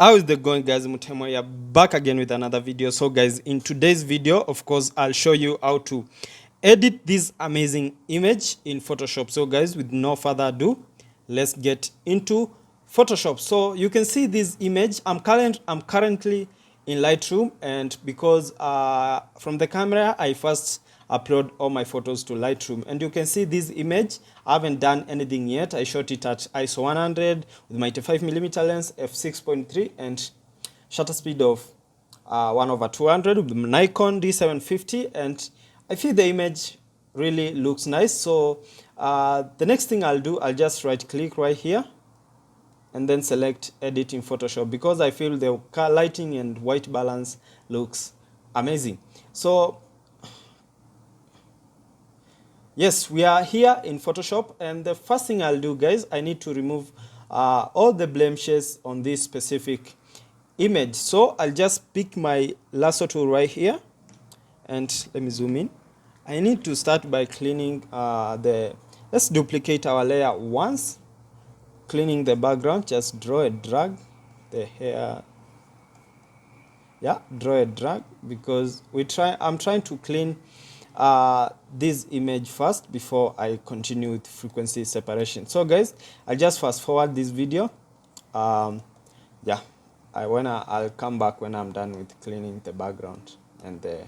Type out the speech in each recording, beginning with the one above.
How is it going, guys? Mutemo here, back again with another video. So guys, in today's video, of course, I'll show you how to edit this amazing image in Photoshop. So guys, with no further ado, let's get into Photoshop. So you can see this image. I'm currently in Lightroom, and because from the camera I first upload all my photos to Lightroom, and you can see this image. I haven't done anything yet. I shot it at ISO 100 with my 85mm lens, f6.3, and shutter speed of 1/200 with Nikon D750, and I feel the image really looks nice. So the next thing I'll do, I'll just right click right here and then select edit in Photoshop, because I feel the lighting and white balance looks amazing. So yes, we are here in Photoshop, and the first thing I'll do, guys, I need to remove all the blemishes on this specific image. So I'll just pick my lasso tool right here, and let me zoom in. I need to start by cleaning let's duplicate our layer once, cleaning the background. Just draw a drag the hair. Yeah, draw a drag, because I'm trying to clean this image first before I continue with frequency separation. So guys, I'll just fast forward this video. Yeah, I'll come back when I'm done with cleaning the background and the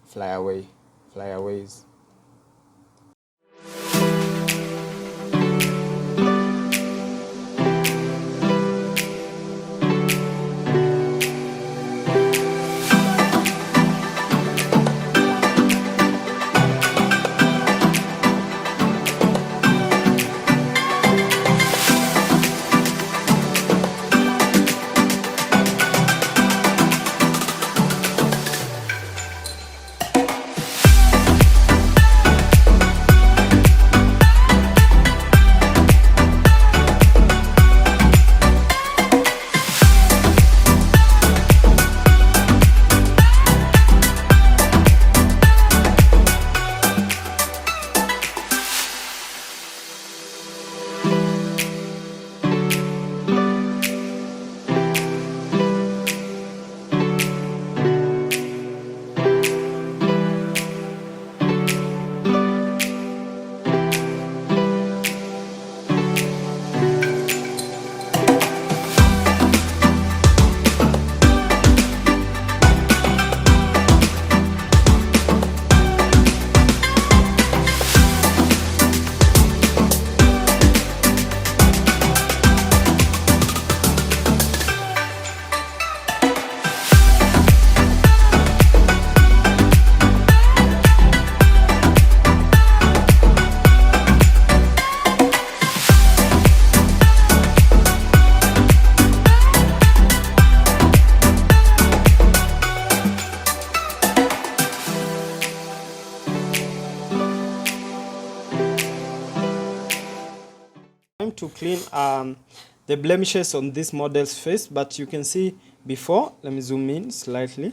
flyaways. To clean the blemishes on this model's face, but you can see before. Let me zoom in slightly.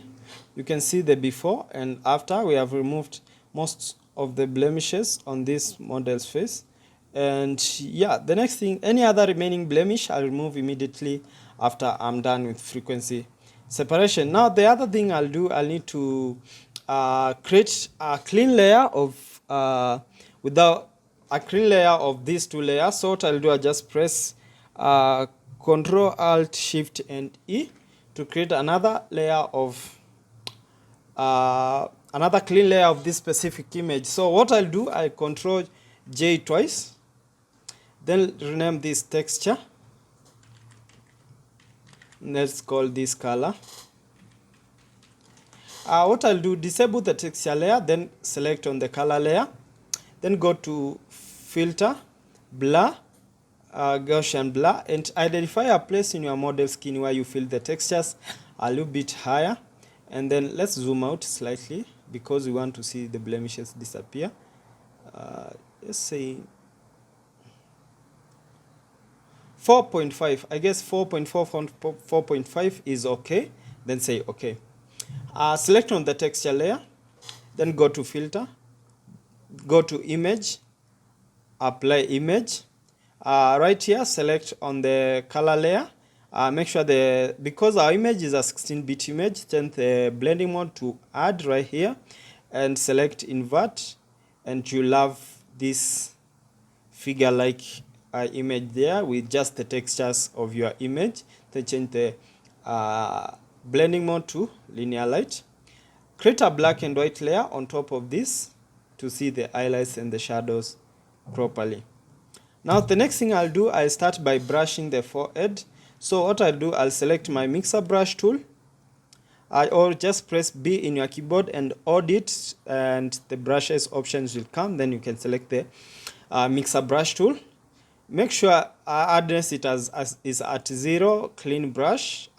You can see the before and after. We have removed most of the blemishes on this model's face, and yeah, the next thing, any other remaining blemish I'll remove immediately after I'm done with frequency separation. Now the other thing I'll do, I'll need to create a clean layer of a clean layer of these two layers. So what I'll do, I'll just press Control Alt Shift and E to create another layer of another clean layer of this specific image. So what I'll do, I'll Control J twice, then rename this texture. Let's call this color. What I'll do, disable the texture layer, then select on the color layer, then go to filter, blur, Gaussian blur, and identify a place in your model skin where you feel the textures a little bit higher, and then let's zoom out slightly because we want to see the blemishes disappear. Let's say 4.5. I guess 4.4 from 4.5 is okay. Then say okay. Select on the texture layer, then go to filter, go to image, apply image. Right here, select on the color layer Make sure because our image is a 16-bit image, change the blending mode to add right here and select invert, and you'll have this figure like image there with just the textures of your image. Then change the blending mode to linear light. Create a black and white layer on top of this to see the highlights and the shadows properly. Now the next thing I'll do, I'll start by brushing the forehead. So what I'll do, I'll select my mixer brush tool, or just press B in your keyboard and hold it, and the brushes options will come. Then you can select the mixer brush tool. Make sure hardness it is at 0, clean brush,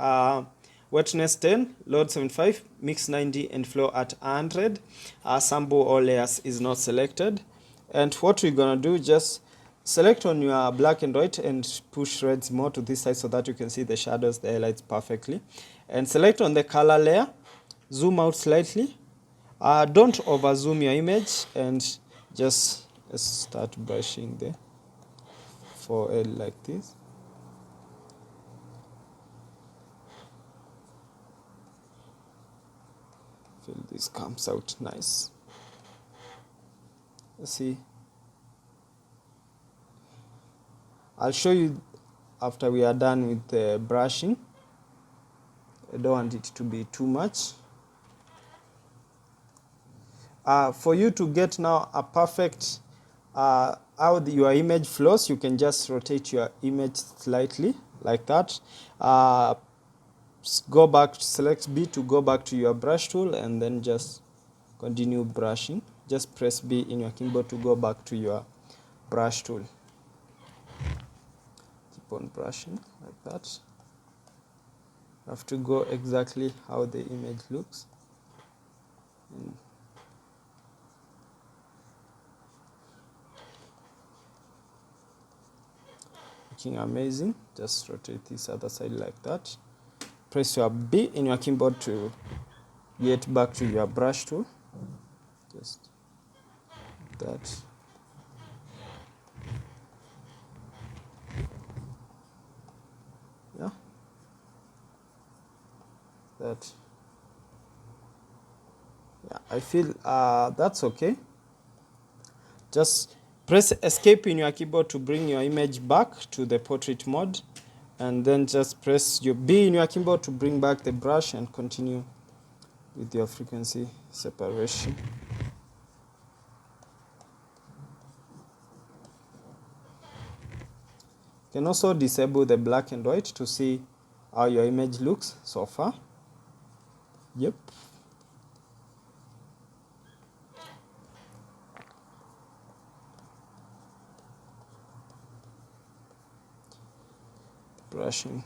wetness 10, load 75, mix 90, and flow at 100. Sample all layers is not selected. And what we're gonna do, just select on your black and white and push reds more to this side so that you can see the shadows, the highlights perfectly. And select on the color layer, zoom out slightly. Don't over zoom your image, and just start brushing the forehead like this. Feel this comes out nice. Let's see. I'll show you after we are done with the brushing. I don't want it to be too much. For you to get now a perfect how your image flows, you can just rotate your image slightly like that. Go back, select B to go back to your brush tool, and then just continue brushing. Just press B in your keyboard to go back to your brush tool. Keep on brushing like that. You have to go exactly how the image looks. And looking amazing. Just rotate this other side like that. Press your B in your keyboard to get back to your brush tool. Just that. Yeah. That. Yeah, I feel that's okay. Just press escape in your keyboard to bring your image back to the portrait mode, and then just press your B in your keyboard to bring back the brush and continue with your frequency separation. You can also disable the black and white to see how your image looks so far. Yep. Brushing.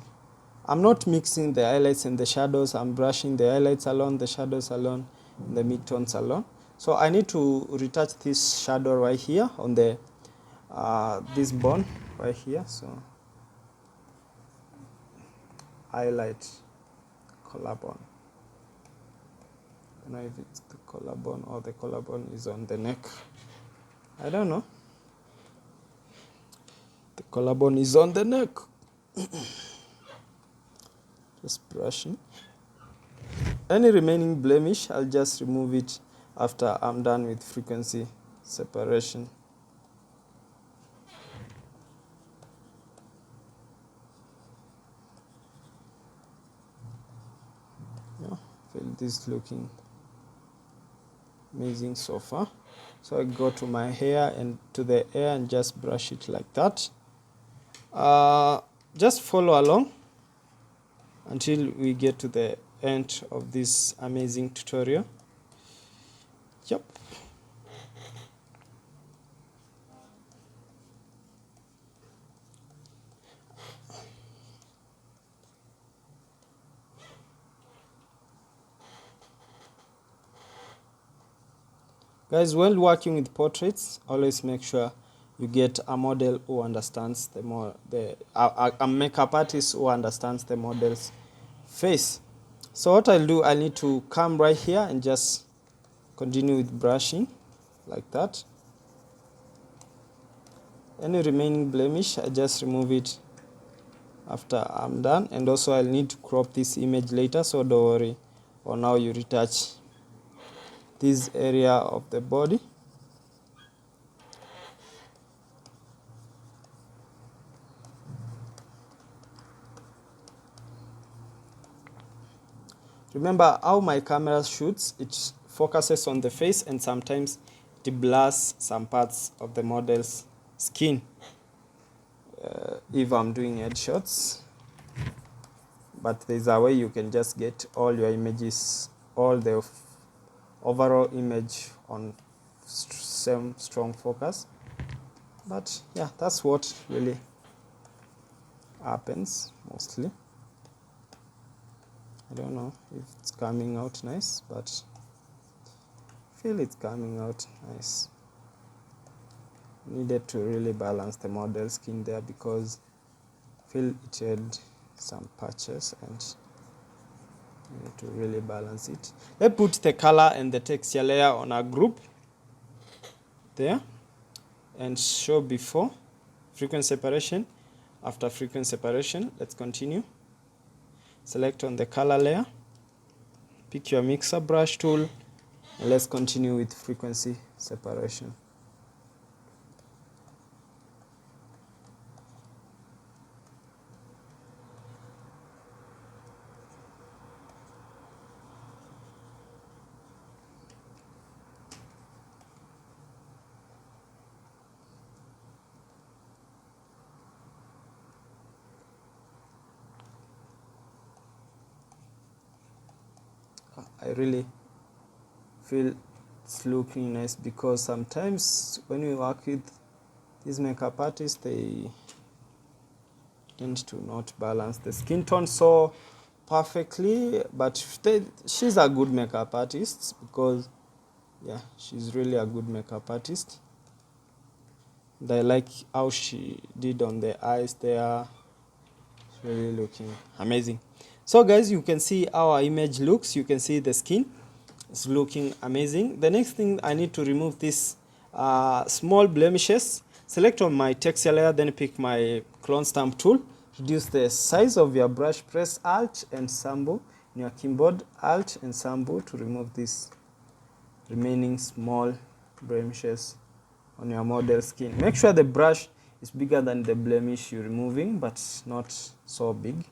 I'm not mixing the highlights and the shadows. I'm brushing the highlights alone, the shadows alone, and the midtones alone. So I need to retouch this shadow right here on the this bone right here. So highlight collarbone. I don't know if it's the collarbone or the collarbone is on the neck. I don't know. The collarbone is on the neck. Just brushing. Any remaining blemish, I'll just remove it after I'm done with frequency separation. Yeah, feel this looking amazing so far. So I go to my hair and to the hair and just brush it like that. Just follow along until we get to the end of this amazing tutorial. Yep. Guys, while working with portraits, always make sure you get a model who understands a makeup artist who understands the model's face. So what I'll do, I need to come right here and just continue with brushing like that. Any remaining blemish, I just remove it after I'm done. And also I'll need to crop this image later, so don't worry. For now, you retouch this area of the body. Remember how my camera shoots, it focuses on the face and sometimes it blurs some parts of the model's skin if I'm doing headshots. But there's a way you can just get all your images, all the overall image on same strong focus. But yeah, that's what really happens mostly. I don't know if it's coming out nice, but I feel it's coming out nice. Needed to really balance the model skin there because I feel it had some patches and I need to really balance it. Let's put the color and the texture layer on a group there and show before frequency separation. After frequency separation, let's continue. Select on the color layer, pick your mixer brush tool, and let's continue with frequency separation. I really feel it's looking nice because sometimes when we work with these makeup artists, they tend to not balance the skin tone so perfectly, but she's a good makeup artist because yeah, she's really a good makeup artist. And I like how she did on the eyes there. It's really looking amazing. So guys, you can see how our image looks. You can see the skin. It's looking amazing. The next thing, I need to remove these small blemishes. Select on my texture layer, then pick my clone stamp tool. Reduce the size of your brush. Press Alt and Sambo in your keyboard. Alt and Sambo to remove these remaining small blemishes on your model skin. Make sure the brush is bigger than the blemish you're removing, but not so big,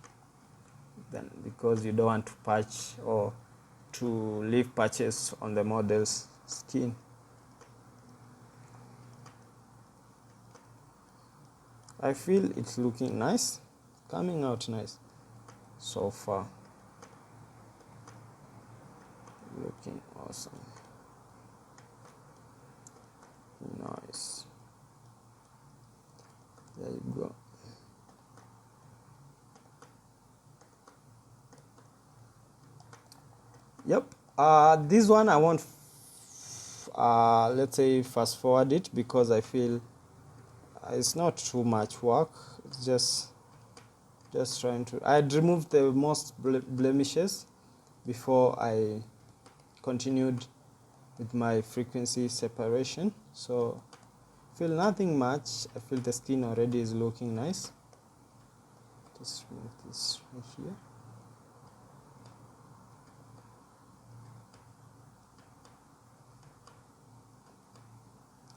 then because you don't want to patch or to leave patches on the model's skin. I feel it's looking nice, coming out nice so far. Looking awesome. Nice. There you go. Yep. This one I won't let's say fast forward it because I feel it's not too much work. It's just trying to. I'd removed the most blemishes before I continued with my frequency separation. So feel nothing much. I feel the skin already is looking nice. Just remove this right here.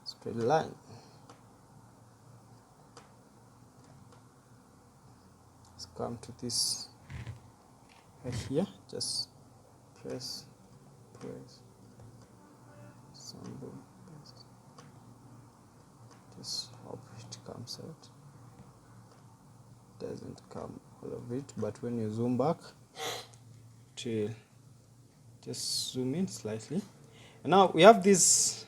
Straight line. Let's come to this right here. Just press. Sample. Just hope it comes out. Doesn't come all of it, but when you zoom back, to just zoom in slightly. And now we have this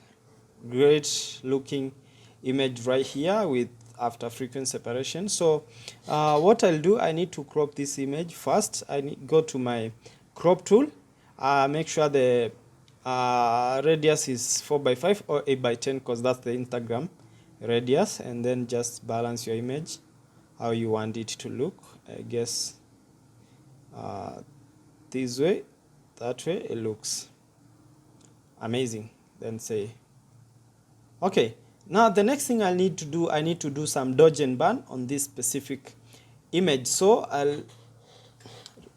great looking image right here with after frequency separation. So what I'll do, I need to crop this image first. I need go to my crop tool, make sure the radius is 4x5 or 8x10 because that's the Instagram radius, and then just balance your image how you want it to look. I guess this way, that way, it looks amazing. Then say okay. Now the next thing I need to do some dodge and burn on this specific image. So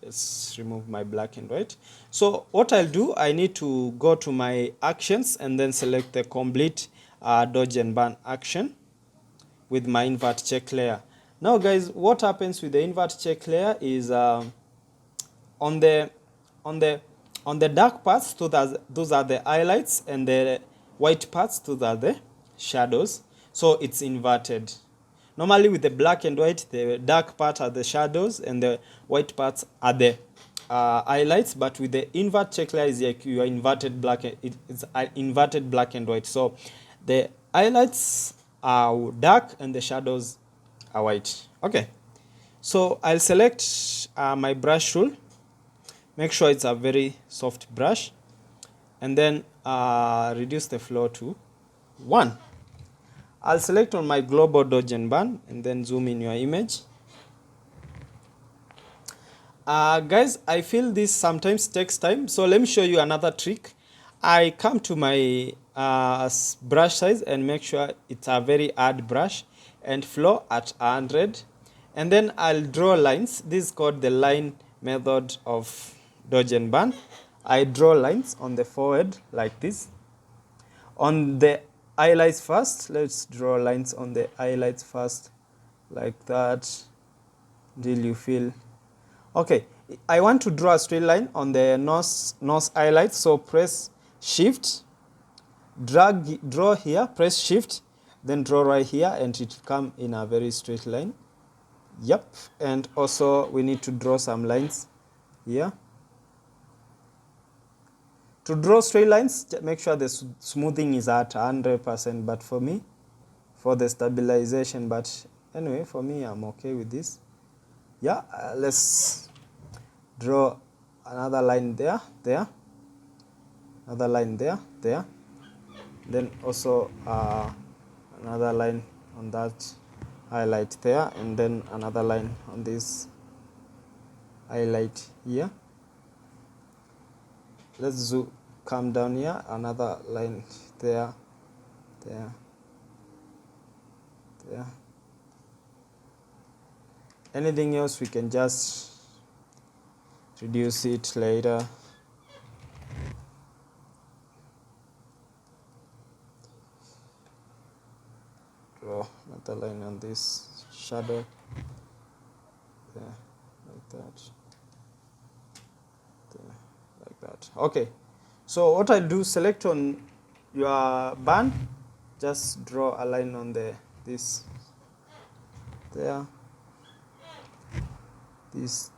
let's remove my black and white. So what I'll do, I need to go to my actions and then select the complete dodge and burn action with my invert check layer. Now guys, what happens with the invert check layer is on the on the on the dark parts, those are the highlights, and the white parts, those are the shadows. So it's inverted. Normally with the black and white, the dark part are the shadows and the white parts are the highlights. But with the invert check layer, is like you are inverted black. It's inverted black and white. So the highlights are dark and the shadows are white. Okay. So I'll select my brush tool. Make sure it's a very soft brush, and then reduce the flow to 1. I'll select on my global dodge and burn and then zoom in your image. Guys, I feel this sometimes takes time, so let me show you another trick. I come to my brush size and make sure it's a very hard brush and flow at 100, and then I'll draw lines. This is called the line method of dodge and burn. I draw lines on the forehead like this. On the highlights first, let's draw lines on the highlights first like that until you feel okay. I want to draw a straight line on the nose highlights, so press shift, draw here, press shift, then draw right here, and it will come in a very straight line. Yep. And also we need to draw some lines here. To draw straight lines, make sure the smoothing is at 100%, but for me, for the stabilization, but anyway, for me, I'm okay with this. Yeah, let's draw another line there, another line there, then also another line on that highlight there, and then another line on this highlight here. Let's come down here, another line there. Anything else we can just reduce it later. Draw another line on this shadow there, like that. Like that. Okay, so what I'll do, select on your burn, just draw a line on this there, this,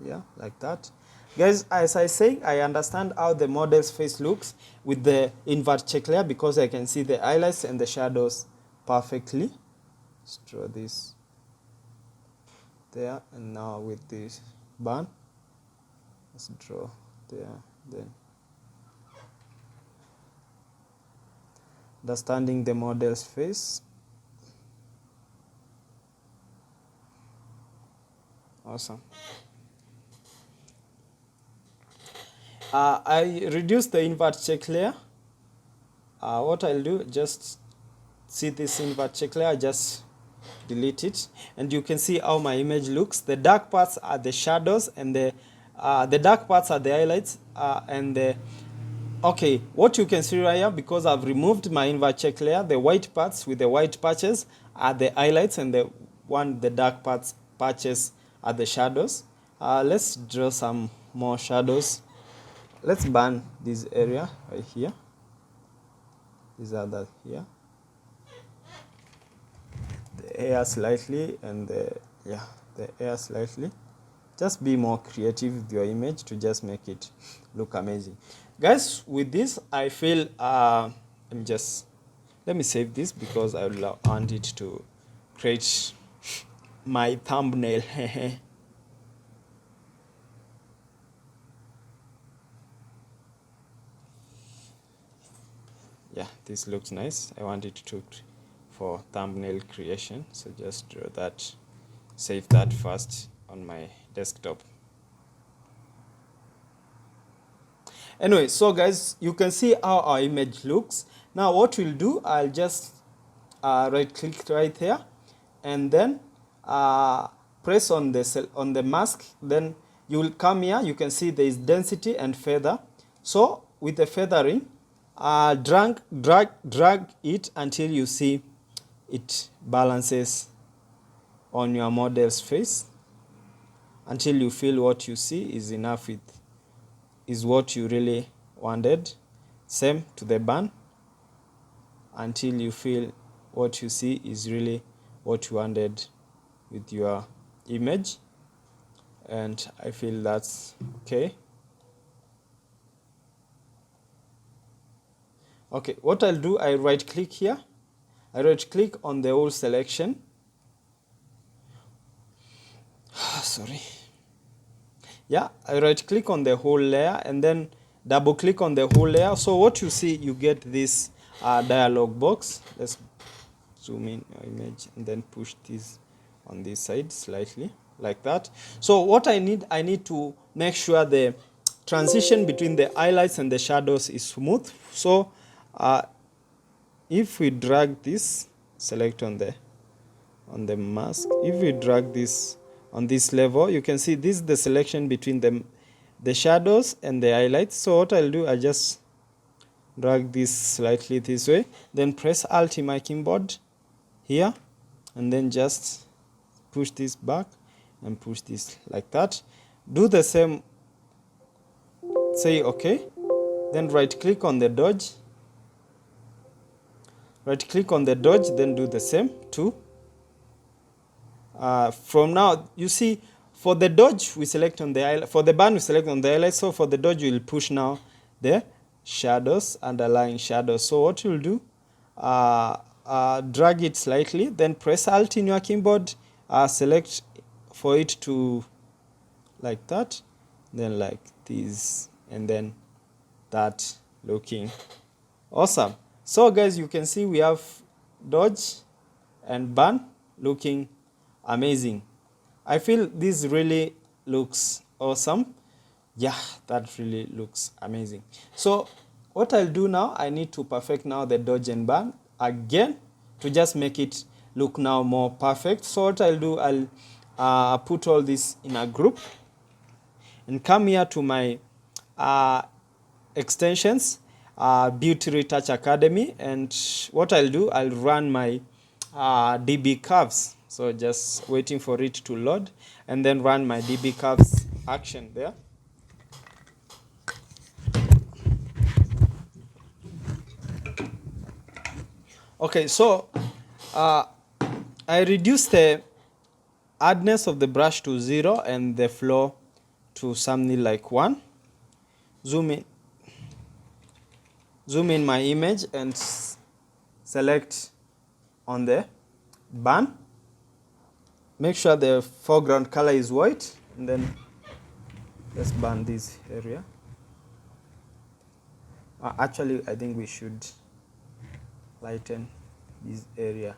yeah, like that. Guys, as I say, I understand how the model's face looks with the invert check layer because I can see the highlights and the shadows perfectly. Let's draw this there, and now with this burn, let's draw there, then understanding the model's face. Awesome. I reduce the invert check layer. What I'll do, just see this invert check layer, just delete it, and you can see how my image looks. The dark parts are the shadows, and the dark parts are the highlights, and the okay, what you can see right here, because I've removed my invert check layer, the white parts with the white patches are the highlights, and the dark patches are the shadows. Let's draw some more shadows. Let's burn this area right here. These are that here. The hair slightly, and the hair slightly. Just be more creative with your image to just make it look amazing. Guys, with this, I feel let me save this because I want it to create my thumbnail. Yeah, this looks nice. I want it to for thumbnail creation, so just draw that, save that first on my desktop. Anyway, so guys, you can see how our image looks. Now what we'll do, I'll just right click right here, and then press on the mask, then you will come here. You can see there is density and feather. So with the feathering, drag it until you see it balances on your model's face, until you feel what you see is enough is what you really wanted. Same to the bun, until you feel what you see is really what you wanted with your image. And I feel that's okay. Okay, what I'll do, I right click here. I right click on the whole selection. Sorry. Yeah, I right click on the whole layer and then double click on the whole layer. So what you see, you get this dialog box. Let's zoom in your image and then push this on this side slightly like that. So what I need to make sure the transition between the highlights and the shadows is smooth. So if we drag this, select on the mask, if we drag this on this level, you can see this is the selection between the shadows and the highlights. So what I'll do, I just drag this slightly this way, then press Alt in my keyboard here, and then just push this back and push this like that. Do the same, say okay, then right click on the dodge, then do the same too. From now, you see, for the dodge we select on the highlight, for the band we select on the highlight. So for the dodge we'll push now the shadows, underlying shadows. So what you'll do, drag it slightly, then press Alt in your keyboard, select for it to like that, then like this, and then that looking awesome. So guys, you can see we have dodge and burn looking amazing. I feel this really looks awesome. Yeah, that really looks amazing. So what I'll do now, I need to perfect now the dodge and burn again to just make it look now more perfect. So what I'll do, I'll put all this in a group and come here to my extensions, Beauty Retouch Academy, and what I'll do, I'll run my DB curves. So just waiting for it to load, and then run my DB curves action there. Okay, so I reduced the hardness of the brush to 0 and the flow to something like 1. Zoom in my image and select on the burn. Make sure the foreground color is white, and then let's burn this area. Actually, I think we should lighten this area,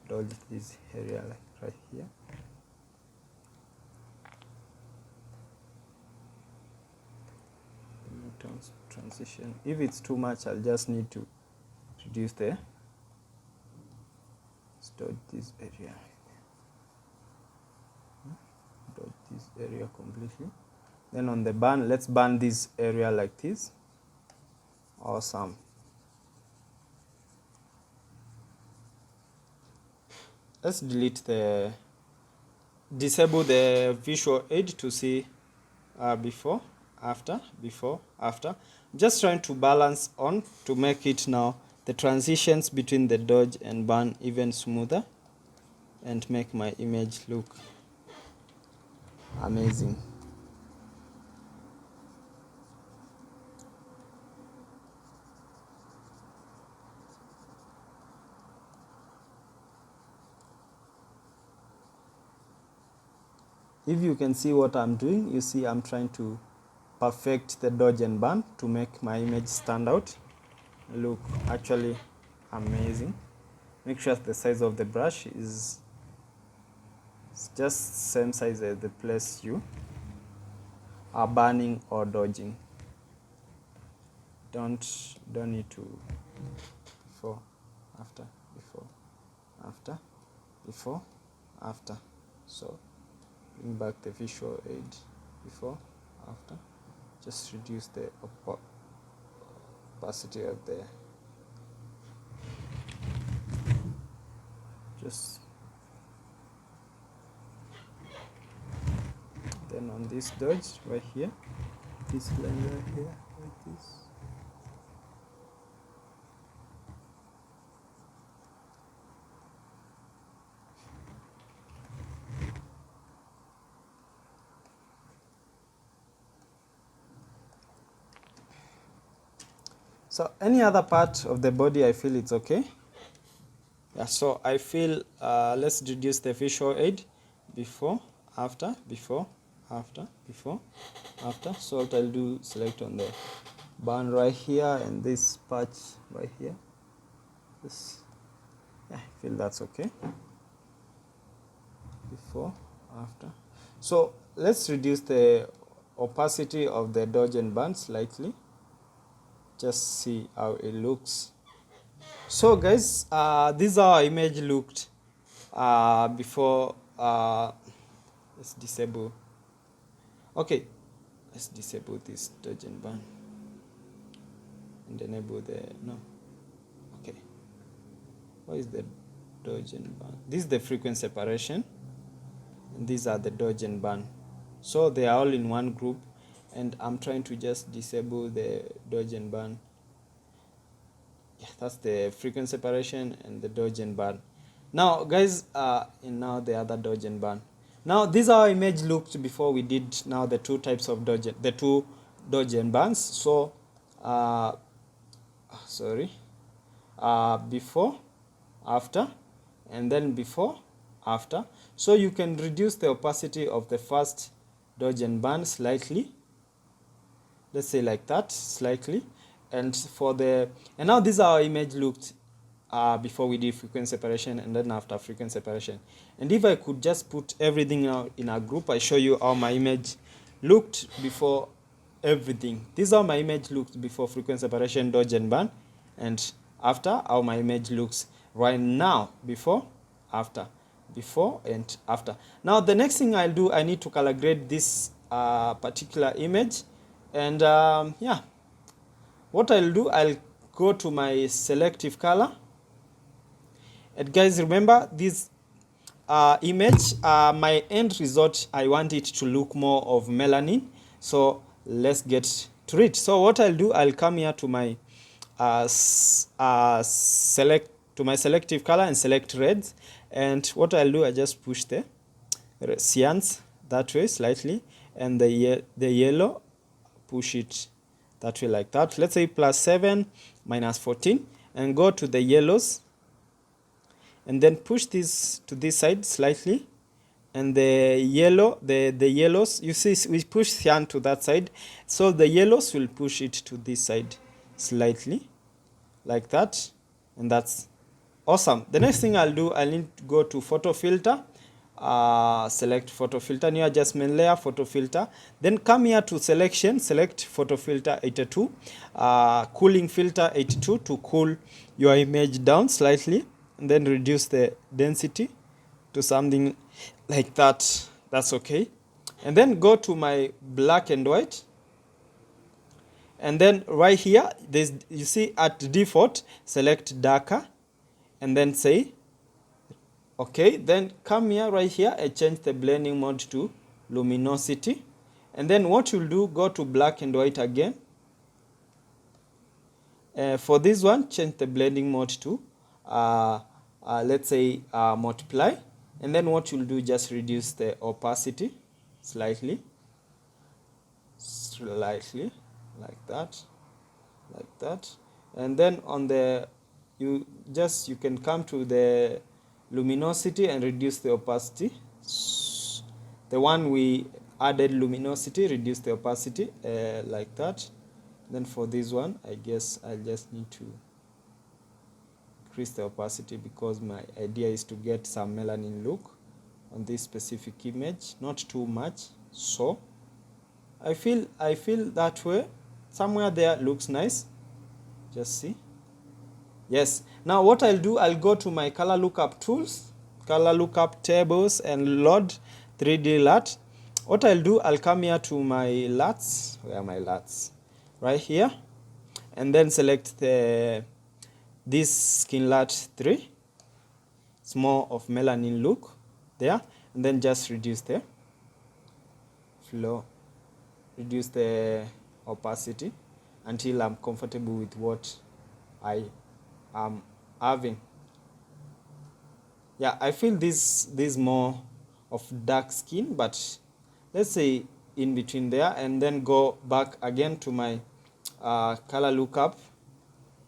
dodge this area like right here. Transition. If it's too much, I'll just need to reduce the dodge this area. Dodge this area completely. Then on the burn, let's burn this area like this. Awesome. Let's disable the visual aid to see before, after. Just trying to balance on to make it now the transitions between the dodge and burn even smoother and make my image look amazing. If you can see what I'm doing, you see I'm trying to perfect the dodge and burn to make my image stand out, look actually amazing. Make sure the size of the brush is just same size as the place you are burning or dodging. Don't need to before, after, before, after, before, after. So bring back the visual aid, before, after, just reduce the opacity of the, just then on this dodge right here, this line right here, like this. So any other part of the body, I feel it's okay. Yeah, so I feel let's reduce the visual aid, before, after, before, after, before, after. So what I'll do, select on the band right here and this patch right here. This, yeah, I feel that's okay. Before, after. So let's reduce the opacity of the dodge and band slightly. Just see how it looks. So guys, this is how our image looked before. Let's disable. Okay, let's disable this dodge and band and enable the, no. Okay, what is the dodge and band? This is the frequency separation, and these are the dodge and band. So they are all in one group, and I'm trying to just disable the dodge and band. Yeah, that's the frequency separation and the dodge and band. Now guys, and now the other dodge and band. Now this is how our image looked before we did now the two types of dodge, the two dodge and bands. So before, after, and then before, after. So you can reduce the opacity of the first dodge and band slightly, let's say like that, slightly. And for the, and now this is how our image looked before we did frequency separation and then after frequency separation. And if I could just put everything out in a group, I show you how my image looked before everything. This is how my image looked before frequency separation, dodge and band, and after how my image looks right now, before, after, before and after. Now the next thing I'll do, I need to color grade this particular image, and yeah, what I'll do, I'll go to my selective color. And guys, remember this image, my end result, I want it to look more of melanin. So let's get to it. So what I'll do, I'll come here to my selective color and select reds. And what I'll do, I just push the cyans that way slightly, and the yellow, push it that way like that. Let's say +7, -14, and go to the yellows, and then push this to this side slightly, and the yellow, the yellows, you see we push cyan to that side, so the yellows will push it to this side slightly like that, and that's awesome. The next thing I'll do, I'll need to go to photo filter, select photo filter, new adjustment layer, photo filter, then come here to selection, select photo filter 82, cooling filter 82 to cool your image down slightly, and then reduce the density to something like that. That's okay. And then go to my black and white, and then right here there's, you see at default, select darker, and then say okay. Then come here right here and change the blending mode to luminosity, and then what you'll do, go to black and white again. For this one, change the blending mode to let's say multiply, and then what you'll do, just reduce the opacity slightly like that, and then on the, you can come to the luminosity and reduce the opacity, the one we added luminosity, reduce the opacity like that. Then for this one, I guess I just need to increase the opacity, because my idea is to get some melanin look on this specific image, not too much. So I feel that way, somewhere there looks nice. Just see. Yes. Now what I'll do, I'll go to my color lookup tools, color lookup tables and load 3D LUT. What I'll do, I'll come here to my LUTs. Where are my LUTs? Right here, and then select this skin LUT 3. It's more of melanin look there, and then just reduce the flow, reduce the opacity until I'm comfortable with what I am having. Yeah, I feel this more of dark skin, but let's say in between there, and then go back again to my color lookup,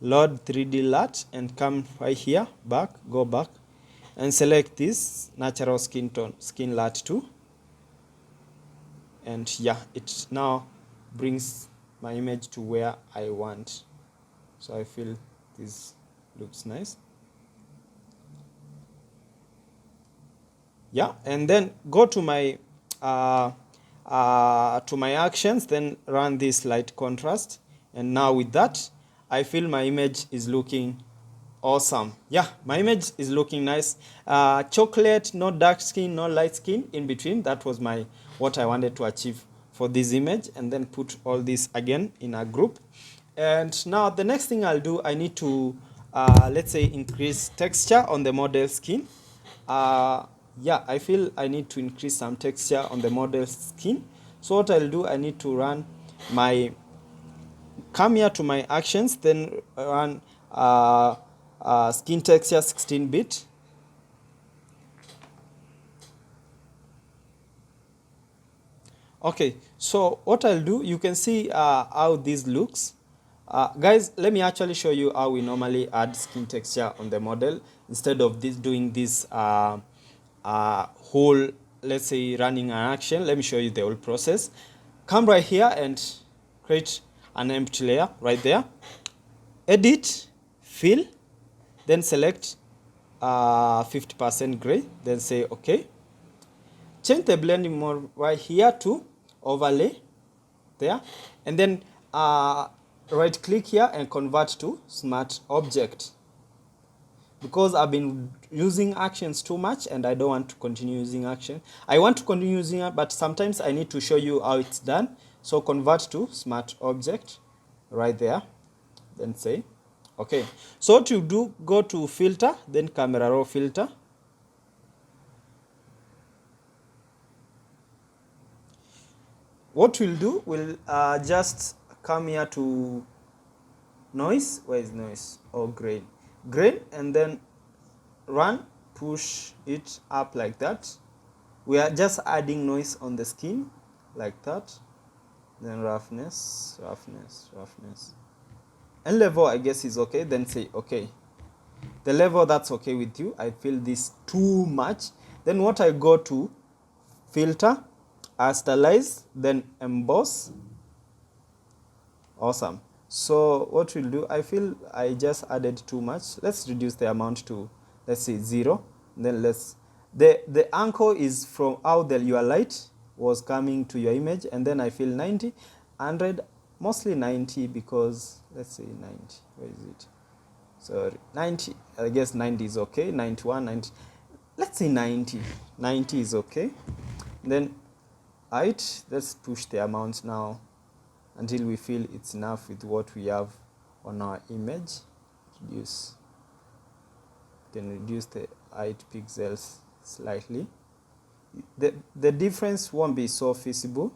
load 3D LUT, and come right here, back, go back, and select this natural skin tone, skin LUT 2. And yeah, it now brings my image to where I want. So I feel this looks nice. Yeah, and then go to my actions, then run this light contrast, and now with that I feel my image is looking awesome. Yeah, my image is looking nice. Chocolate, no dark skin, no light skin in between. That was what I wanted to achieve for this image, and then put all this again in a group. And now the next thing I'll do, I need to let's say increase texture on the model skin. Yeah, I feel I need to increase some texture on the model skin. So what I'll do, I need to run come here to my actions, then run skin texture 16-bit. Okay, so what I'll do, you can see how this looks. Guys, let me actually show you how we normally add skin texture on the model instead of doing this whole, let's say, running an action. Let me show you the whole process. Come right here and create an empty layer right there. Edit, fill, then select 50% gray, then say okay. Change the blending mode right here to overlay there, and then right click here and convert to smart object, because I've been using actions too much and I don't want to continue using action. I want to continue using it, but sometimes I need to show you how it's done. So convert to smart object right there, then say okay. So to do, go to filter, then camera raw filter. What we'll do, we'll just come here to noise. Where is noise? Oh, grain, and then run, push it up like that. We are just adding noise on the skin like that. Then roughness, and level I guess is okay, then say okay. The level that's okay with you. I feel this too much. Then what I go to filter, stylize, then emboss. Awesome. So what we'll do, I feel I just added too much. Let's reduce the amount to, let's say 0. Then the angle is from how your light was coming to your image, and then I feel 90, 100, mostly 90, because let's say 90. Where is it? Sorry, 90. I guess 90 is okay. 91, 90. Let's say 90. 90 is okay. Then height, let's push the amount now until we feel it's enough with what we have on our image. Reduce. Then reduce the height pixels slightly. The difference won't be so visible.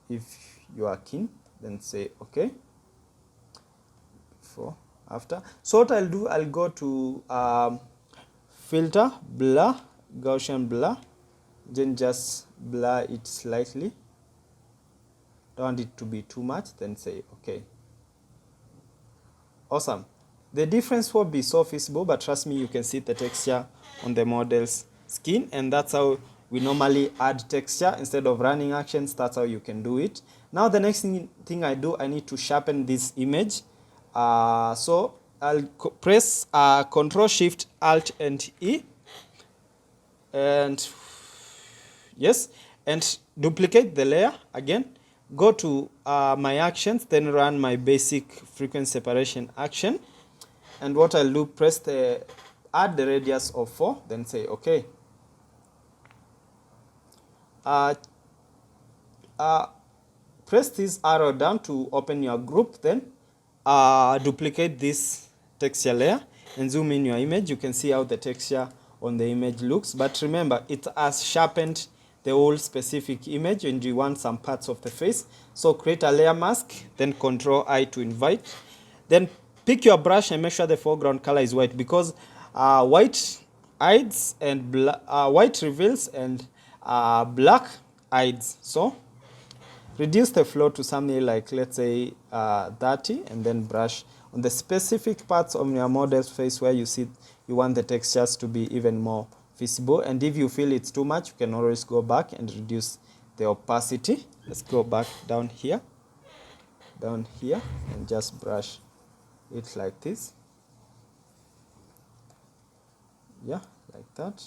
If you are keen, then say okay. Before, after. So what I'll do, I'll go to filter, blur, Gaussian blur, then just blur it slightly. Don't want it to be too much, then say okay. Awesome. The difference won't be so visible, but trust me, you can see the texture on the model's skin, and that's how we normally add texture instead of running actions. That's how you can do it. Now the next thing I do, I need to sharpen this image. So I'll press Control Shift Alt and E, and yes, and duplicate the layer again. Go to my actions, then run my basic frequency separation action. And what I'll do, press the add the radius of 4, then say okay. Press this arrow down to open your group, then duplicate this texture layer and zoom in your image. You can see how the texture on the image looks, but remember it has sharpened the whole specific image and you want some parts of the face. So create a layer mask, then Control I to invite, then pick your brush and make sure the foreground color is white, because white hides and white reveals and black hides. So reduce the flow to something like, let's say 30, and then brush on the specific parts of your model's face where you see you want the textures to be even more visible. And if you feel it's too much, you can always go back and reduce the opacity. Let's go back down here, and just brush it like this. Yeah, like that.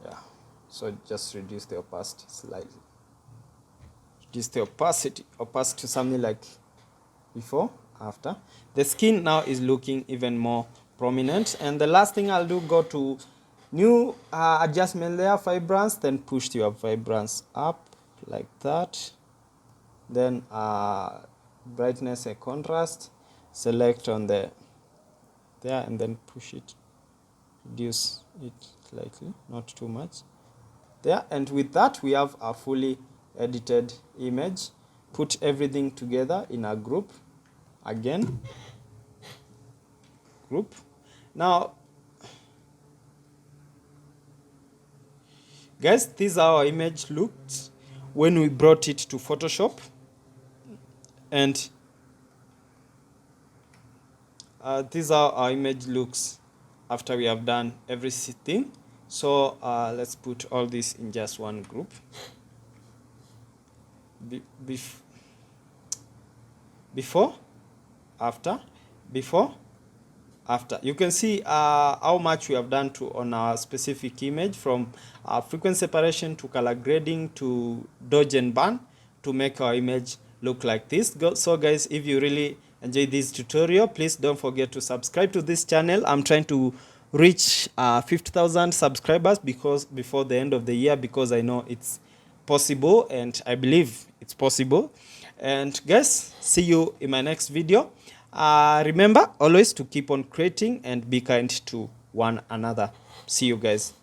Yeah, so just reduce the opacity slightly. Reduce the opacity to something like before, after. The skin now is looking even more prominent. And the last thing I'll do, go to new adjustment layer, vibrance, then push your vibrance up like that. Then brightness and contrast, select on the there and then push it, reduce it slightly, not too much there. And with that we have a fully edited image. Put everything together in a group again, group. Now guys, this is how our image looked when we brought it to Photoshop, and this is how our image looks after we have done everything. So let's put all this in just one group. Before, after, before, after. You can see how much we have done to on our specific image, from frequency separation to color grading to dodge and burn, to make our image look like this. So guys, if you really enjoyed this tutorial, please don't forget to subscribe to this channel. I'm trying to reach 50,000 subscribers before the end of the year, because I know it's possible and I believe it's possible. And guys, see you in my next video. Remember always to keep on creating and be kind to one another. See you guys.